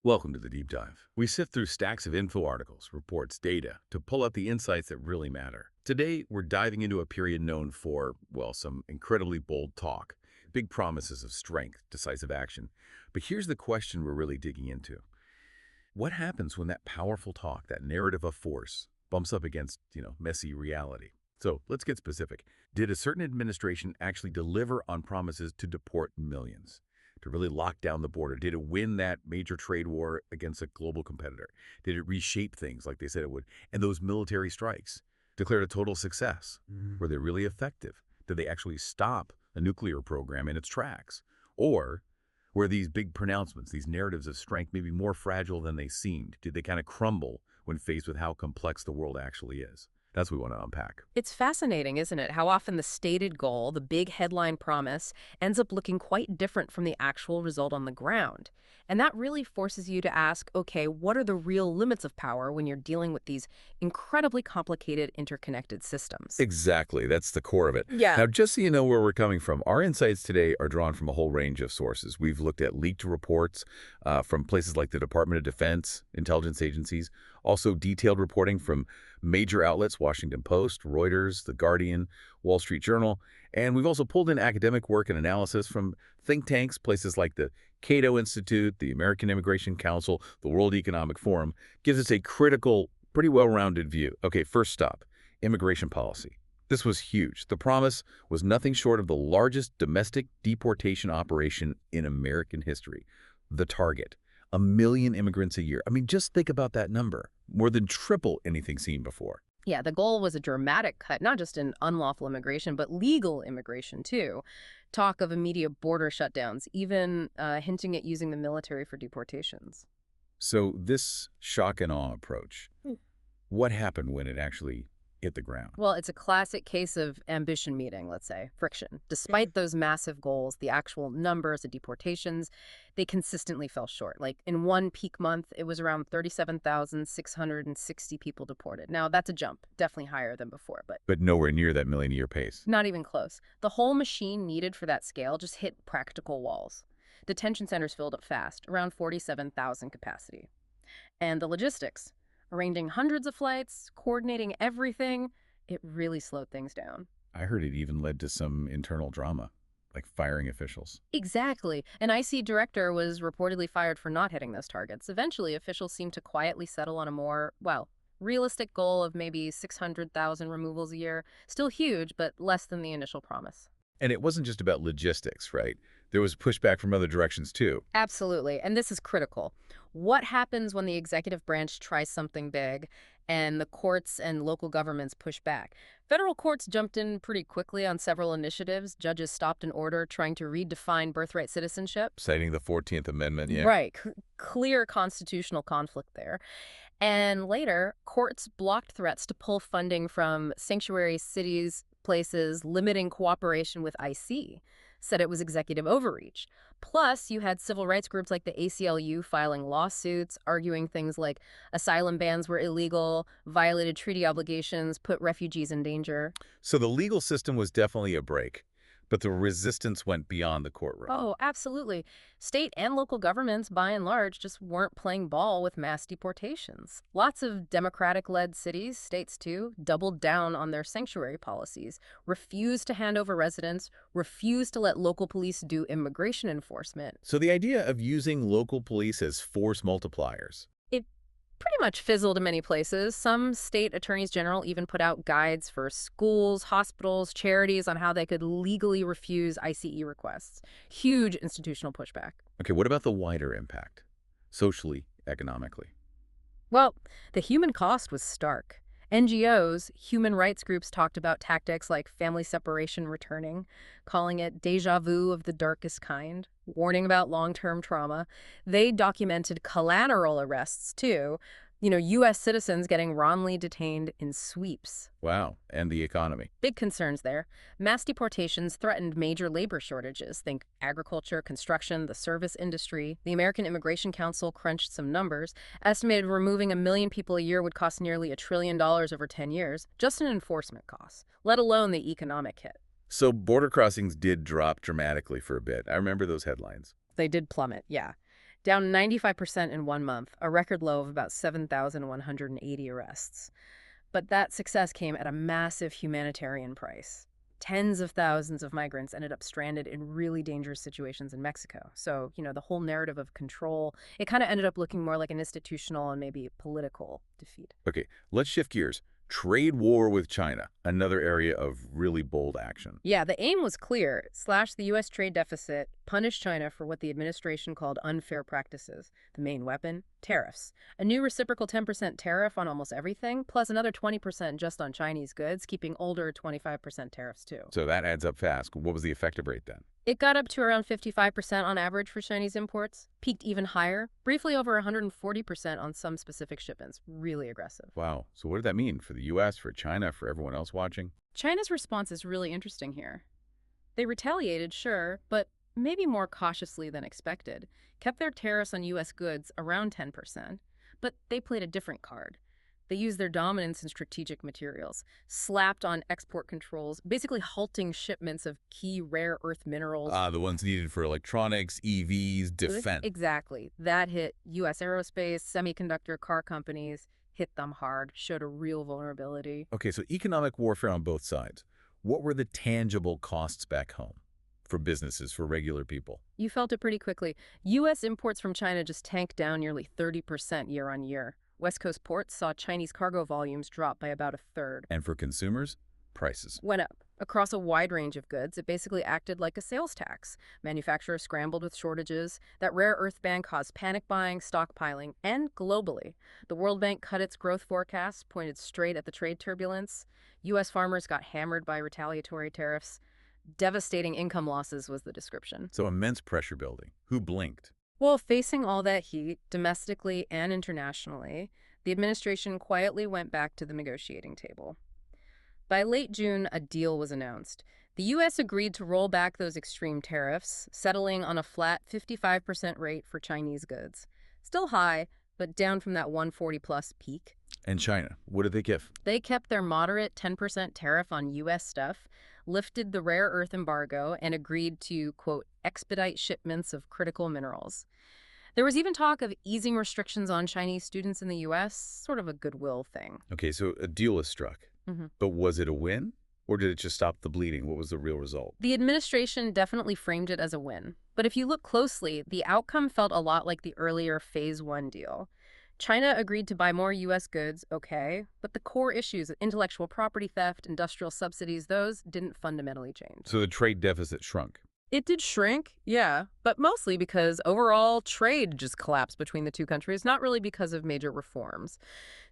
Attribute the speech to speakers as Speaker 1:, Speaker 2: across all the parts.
Speaker 1: Welcome to the Deep Dive. We sift through stacks of info articles, reports, data to pull out the insights that really matter. Today, we're diving into a period known for, well, some incredibly bold talk, big promises of strength, decisive action. But here's the question we're really digging into. What happens when that powerful talk, that narrative of force, bumps up against, messy reality? So let's get specific. Did a certain administration actually deliver on promises to deport millions? To really lock down the border? Did it win that major trade war against a global competitor? Did it reshape things like they said it would? And those military strikes declared a total success. Were they really effective? Did they actually stop a nuclear program in its tracks? Or were these big pronouncements, these narratives of strength, maybe more fragile than they seemed? Did they kind of crumble when faced with how complex the world actually is? That's what we want to unpack.
Speaker 2: It's fascinating, isn't it, how often the stated goal, the big headline promise, ends up looking quite different from the actual result on the ground. And that really forces you to ask, okay, what are the real limits of power when you're dealing with these incredibly complicated, interconnected systems?
Speaker 1: Exactly. That's the core of it.
Speaker 2: Yeah.
Speaker 1: Now, just so you know where we're coming from, our insights today are drawn from a whole range of sources. We've looked at leaked reports from places like the Department of Defense, intelligence agencies, also detailed reporting from major outlets, Washington Post, Reuters, The Guardian, Wall Street Journal, and we've also pulled in academic work and analysis from think tanks, places like the Cato Institute, the American Immigration Council, the World Economic Forum, gives us a critical, pretty well-rounded view. Okay, first stop, immigration policy. This was huge. The promise was nothing short of the largest domestic deportation operation in American history. The target, 1 million immigrants a year. I mean, just think about that number. More than triple anything seen before.
Speaker 2: Yeah, the goal was a dramatic cut, not just in unlawful immigration, but legal immigration, too. Talk of immediate border shutdowns, even hinting at using the military for deportations.
Speaker 1: So this shock and awe approach, what happened when it actually hit the ground?
Speaker 2: Well, it's a classic case of ambition meeting, let's say, friction. Despite those massive goals, the actual numbers of deportations, they consistently fell short. Like in one peak month, it was around 37,660 people deported. Now, that's a jump, definitely higher than before, but
Speaker 1: But nowhere near that million-a-year pace.
Speaker 2: not even close. The whole machine needed for that scale just hit practical walls. Detention centers filled up fast, around 47,000 capacity. And the logistics, arranging hundreds of flights, coordinating everything, it really slowed things down.
Speaker 1: I heard it even led to some internal drama, like firing officials.
Speaker 2: Exactly. An IC director was reportedly fired for not hitting those targets. Eventually, officials seemed to quietly settle on a more, well, realistic goal of maybe 600,000 removals a year. Still huge, but less than the initial promise.
Speaker 1: And it wasn't just about logistics, right? There was pushback from other directions, too.
Speaker 2: Absolutely. And this is critical. What happens when the executive branch tries something big and the courts and local governments push back? Federal courts jumped in pretty quickly on several initiatives. Judges stopped an order trying to redefine birthright citizenship.
Speaker 1: Citing the 14th Amendment, yeah.
Speaker 2: Right. Clear constitutional conflict there. And later, courts blocked threats to pull funding from sanctuary cities, places, limiting cooperation with IC, said it was executive overreach. Plus, you had civil rights groups like the ACLU filing lawsuits, arguing things like asylum bans were illegal, violated treaty obligations, put refugees in danger.
Speaker 1: So the legal system was definitely a break, but the resistance went beyond the courtroom.
Speaker 2: Oh, absolutely. State and local governments, by and large, just weren't playing ball with mass deportations. Lots of Democratic-led cities, states too, doubled down on their sanctuary policies, refused to hand over residents, refused to let local police do immigration enforcement.
Speaker 1: So the idea of using local police as force multipliers.
Speaker 2: It pretty much fizzled in many places. Some state attorneys general even put out guides for schools, hospitals, charities on how they could legally refuse ICE requests. Huge institutional pushback.
Speaker 1: Okay, what about the wider impact? Socially, economically.
Speaker 2: Well, the human cost was stark. NGOs, human rights groups talked about tactics like family separation returning, calling it déjà vu of the darkest kind, warning about long-term trauma. They documented collateral arrests, too. U.S. citizens getting wrongly detained in sweeps.
Speaker 1: Wow, and the economy.
Speaker 2: Big concerns there. Mass deportations threatened major labor shortages. Think agriculture, construction, the service industry. The American Immigration Council crunched some numbers. Estimated removing 1 million people a year would cost nearly $1 trillion over 10 years, just in enforcement costs, let alone the economic hit.
Speaker 1: So border crossings did drop dramatically for a bit. I remember those headlines.
Speaker 2: They did plummet, yeah. down 95% in 1 month, a record low of about 7,180 arrests. But that success came at a massive humanitarian price. Tens of thousands of migrants ended up stranded in really dangerous situations in Mexico. So, the whole narrative of control, it kind of ended up looking more like an institutional and maybe political defeat.
Speaker 1: Okay, let's shift gears. Trade war with China, another area of really bold action.
Speaker 2: Yeah, the aim was clear: slash the U.S. trade deficit, punish China for what the administration called unfair practices. The main weapon? Tariffs. A new reciprocal 10% tariff on almost everything, plus another 20% just on Chinese goods, keeping older 25% tariffs too.
Speaker 1: So that adds up fast. What was the effective rate then?
Speaker 2: It got up to around 55% on average for Chinese imports, peaked even higher, briefly over 140% on some specific shipments. Really aggressive.
Speaker 1: Wow. So what did that mean for the U.S., for China, for everyone else watching?
Speaker 2: China's response is really interesting here. They retaliated, sure, but maybe more cautiously than expected, kept their tariffs on U.S. goods around 10%, but they played a different card. They used their dominance in strategic materials, slapped on export controls, basically halting shipments of key rare earth minerals.
Speaker 1: The ones needed for electronics, EVs, defense.
Speaker 2: Exactly. That hit U.S. aerospace, semiconductor, car companies, hit them hard, showed a real vulnerability.
Speaker 1: Okay, so economic warfare on both sides. What were the tangible costs back home for businesses, for regular people?
Speaker 2: You felt it pretty quickly. U.S. imports from China just tanked down nearly 30% year on year. West Coast ports saw Chinese cargo volumes drop by about a third.
Speaker 1: And for consumers, prices.
Speaker 2: Went up. Across a wide range of goods, it basically acted like a sales tax. Manufacturers scrambled with shortages. That rare earth ban caused panic buying, stockpiling, and globally. The World Bank cut its growth forecast, pointed straight at the trade turbulence. U.S. farmers got hammered by retaliatory tariffs. Devastating income losses was the description.
Speaker 1: So immense pressure building. Who blinked?
Speaker 2: Well, facing all that heat, domestically and internationally, the administration quietly went back to the negotiating table. By late June, a deal was announced. The U.S. agreed to roll back those extreme tariffs, settling on a flat 55% rate for Chinese goods. Still high, but down from that 140-plus peak.
Speaker 1: And China, what did they give?
Speaker 2: They kept their moderate 10% tariff on U.S. stuff, lifted the rare earth embargo, and agreed to, quote, expedite shipments of critical minerals. There was even talk of easing restrictions on Chinese students in the U.S., sort of a goodwill thing.
Speaker 1: Okay, so a deal was struck. But was it a win? Or did it just stop the bleeding? What was the real result?
Speaker 2: The administration definitely framed it as a win. But if you look closely, the outcome felt a lot like the earlier Phase 1 deal. China agreed to buy more U.S. goods, okay, but the core issues, intellectual property theft, industrial subsidies, those didn't fundamentally change.
Speaker 1: So the trade deficit shrunk.
Speaker 2: It did shrink, yeah, but mostly because overall trade just collapsed between the two countries, not really because of major reforms.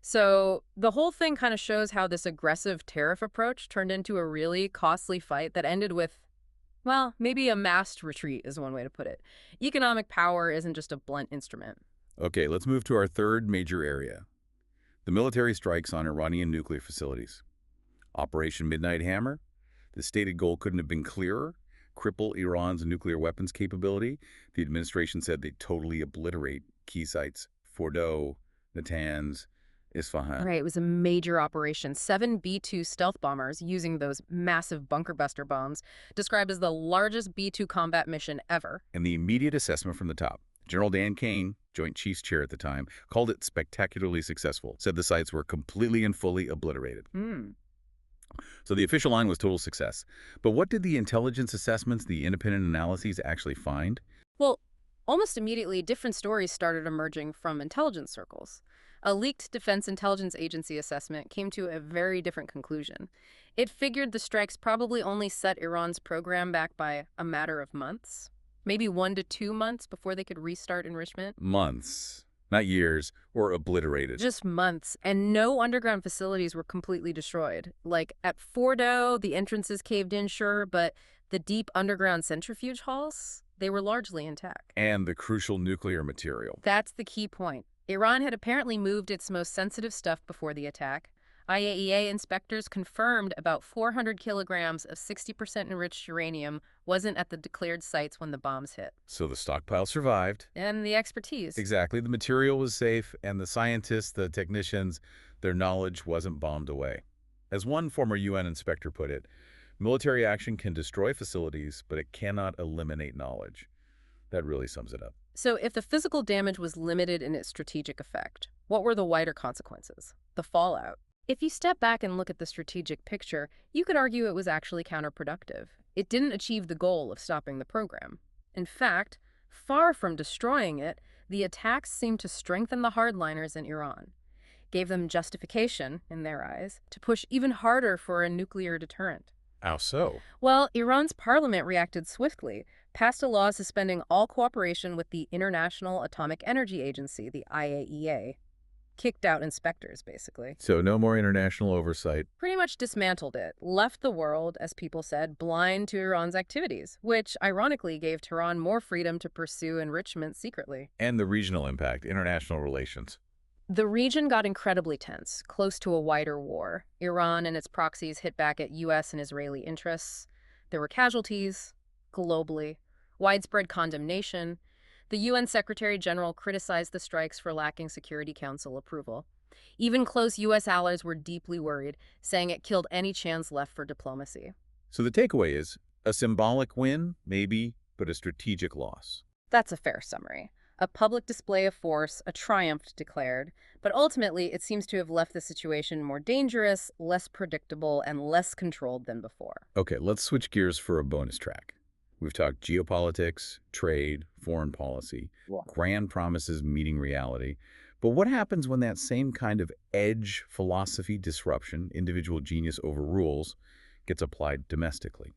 Speaker 2: So the whole thing kind of shows how this aggressive tariff approach turned into a really costly fight that ended with, well, maybe a massed retreat is one way to put it. Economic power isn't just a blunt instrument.
Speaker 1: Okay, let's move to our third major area. The military strikes on Iranian nuclear facilities. Operation Midnight Hammer? The stated goal couldn't have been clearer. Cripple Iran's nuclear weapons capability. The administration said they'd totally obliterate key sites: Fordow, Natanz, Isfahan.
Speaker 2: Right, it was a major operation. 7 B-2 stealth bombers using those massive bunker buster bombs, described as the largest B-2 combat mission ever.
Speaker 1: And the immediate assessment from the top. General Dan Kane, Joint Chiefs Chair at the time, called it spectacularly successful, said the sites were completely and fully obliterated. So the official line was total success. But what did the intelligence assessments, the independent analyses actually find?
Speaker 2: Well, almost immediately, different stories started emerging from intelligence circles. A leaked Defense Intelligence Agency assessment came to a very different conclusion. It figured the strikes probably only set Iran's program back by a matter of months, maybe 1 to 2 months before they could restart enrichment.
Speaker 1: Months, not years, or obliterated.
Speaker 2: Just months, and no underground facilities were completely destroyed. Like at Fordow, the entrances caved in, sure, but the deep underground centrifuge halls, they were largely intact.
Speaker 1: And the crucial nuclear material.
Speaker 2: That's the key point. Iran had apparently moved its most sensitive stuff before the attack. IAEA inspectors confirmed about 400 kilograms of 60% enriched uranium wasn't at the declared sites when the bombs hit.
Speaker 1: So the stockpile survived.
Speaker 2: And the expertise.
Speaker 1: Exactly. The material was safe, and the scientists, the technicians, their knowledge wasn't bombed away. As one former UN inspector put it, military action can destroy facilities, but it cannot eliminate knowledge. That really sums it up.
Speaker 2: So, if the physical damage was limited in its strategic effect, what were the wider consequences? The fallout. If you step back and look at the strategic picture, you could argue it was actually counterproductive. It didn't achieve the goal of stopping the program. In fact, far from destroying it, the attacks seemed to strengthen the hardliners in Iran, gave them justification, in their eyes, to push even harder for a nuclear deterrent.
Speaker 1: How so?
Speaker 2: Well, Iran's parliament reacted swiftly, passed a law suspending all cooperation with the International Atomic Energy Agency, the IAEA. Kicked out inspectors, basically.
Speaker 1: So no more international oversight.
Speaker 2: Pretty much dismantled it, left the world, as people said, blind to Iran's activities, which ironically gave Tehran more freedom to pursue enrichment secretly.
Speaker 1: And the regional impact, international relations.
Speaker 2: The region got incredibly tense, close to a wider war. Iran and its proxies hit back at U.S. and Israeli interests. There were casualties, globally, widespread condemnation. The UN Secretary General criticized the strikes for lacking Security Council approval. Even close U.S. allies were deeply worried, saying it killed any chance left for diplomacy.
Speaker 1: So the takeaway is a symbolic win, maybe, but a strategic loss.
Speaker 2: That's a fair summary. A public display of force, a triumph declared, but ultimately it seems to have left the situation more dangerous, less predictable, and less controlled than before.
Speaker 1: Okay, let's switch gears for a bonus track. We've talked geopolitics, trade, foreign policy, grand promises meeting reality. But what happens when that same kind of edge philosophy disruption, individual genius overrules, gets applied domestically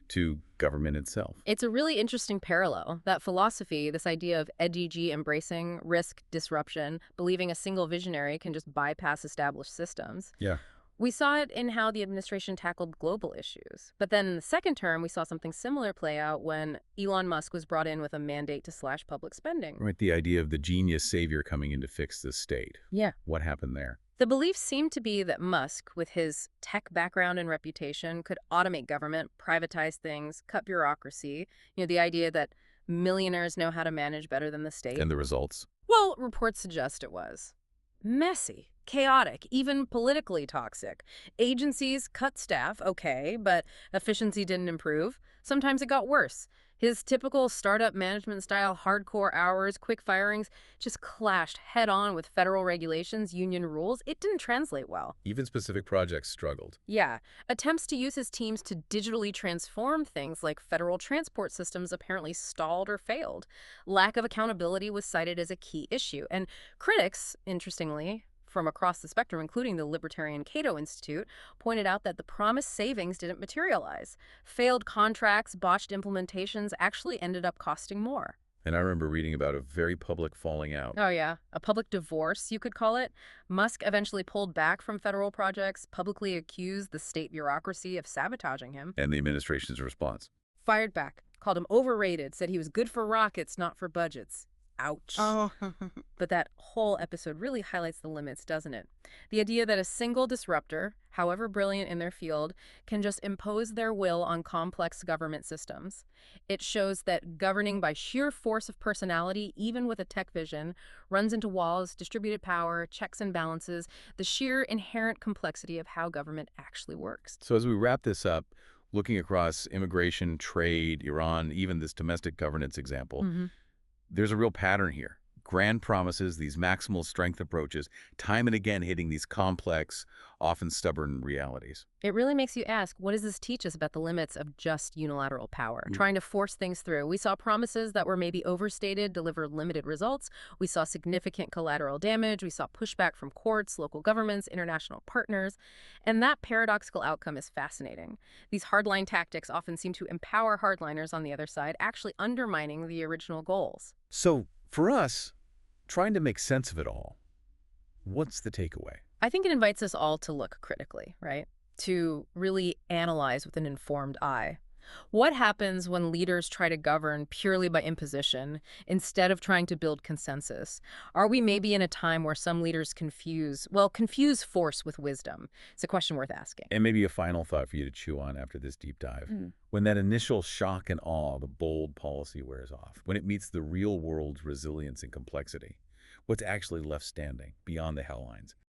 Speaker 1: to government itself?
Speaker 2: It's a really interesting parallel. That philosophy, this idea of EDG embracing risk, disruption, believing a single visionary can just bypass established systems.
Speaker 1: Yeah.
Speaker 2: We saw it in how the administration tackled global issues. But then in the second term, we saw something similar play out when Elon Musk was brought in with a mandate to slash public spending.
Speaker 1: Right, the idea of the genius savior coming in to fix the state.
Speaker 2: Yeah.
Speaker 1: What happened there?
Speaker 2: The belief seemed to be that Musk, with his tech background and reputation, could automate government, privatize things, cut bureaucracy. The idea that millionaires know how to manage better than the state.
Speaker 1: And the results?
Speaker 2: Well, reports suggest it was messy, chaotic, even politically toxic. Agencies cut staff, okay, but efficiency didn't improve. Sometimes it got worse. His typical startup management style, hardcore hours, quick firings, just clashed head-on with federal regulations, union rules. It didn't translate well.
Speaker 1: Even specific projects struggled.
Speaker 2: Yeah. Attempts to use his teams to digitally transform things like federal transport systems apparently stalled or failed. Lack of accountability was cited as a key issue. And critics, interestingly, from across the spectrum, including the Libertarian Cato Institute, pointed out that the promised savings didn't materialize. Failed contracts, botched implementations actually ended up costing more.
Speaker 1: And I remember reading about a very public falling out.
Speaker 2: Oh, yeah. A public divorce, you could call it. Musk eventually pulled back from federal projects, publicly accused the state bureaucracy of sabotaging him.
Speaker 1: And the administration's response?
Speaker 2: Fired back, called him overrated, said he was good for rockets, not for budgets. Ouch.
Speaker 1: Oh.
Speaker 2: But that whole episode really highlights the limits, doesn't it? The idea that a single disruptor, however brilliant in their field, can just impose their will on complex government systems. It shows that governing by sheer force of personality, even with a tech vision, runs into walls, distributed power, checks and balances, the sheer inherent complexity of how government actually works.
Speaker 1: So as we wrap this up, looking across immigration, trade, Iran, even this domestic governance example, there's a real pattern here. Grand promises, these maximal strength approaches, time and again hitting these complex, often stubborn realities.
Speaker 2: It really makes you ask, what does this teach us about the limits of just unilateral power? Trying to force things through. We saw promises that were maybe overstated, deliver limited results. We saw significant collateral damage. We saw pushback from courts, local governments, international partners. And that paradoxical outcome is fascinating. These hardline tactics often seem to empower hardliners on the other side, actually undermining the original goals.
Speaker 1: So for us, trying to make sense of it all, what's the takeaway?
Speaker 2: I think it invites us all to look critically, right? To really analyze with an informed eye. What happens when leaders try to govern purely by imposition instead of trying to build consensus? Are we maybe in a time where some leaders confuse force with wisdom? It's a question worth asking.
Speaker 1: And maybe a final thought for you to chew on after this deep dive. When that initial shock and awe, the bold policy wears off, when it meets the real world's resilience and complexity, what's actually left standing beyond the hell lines?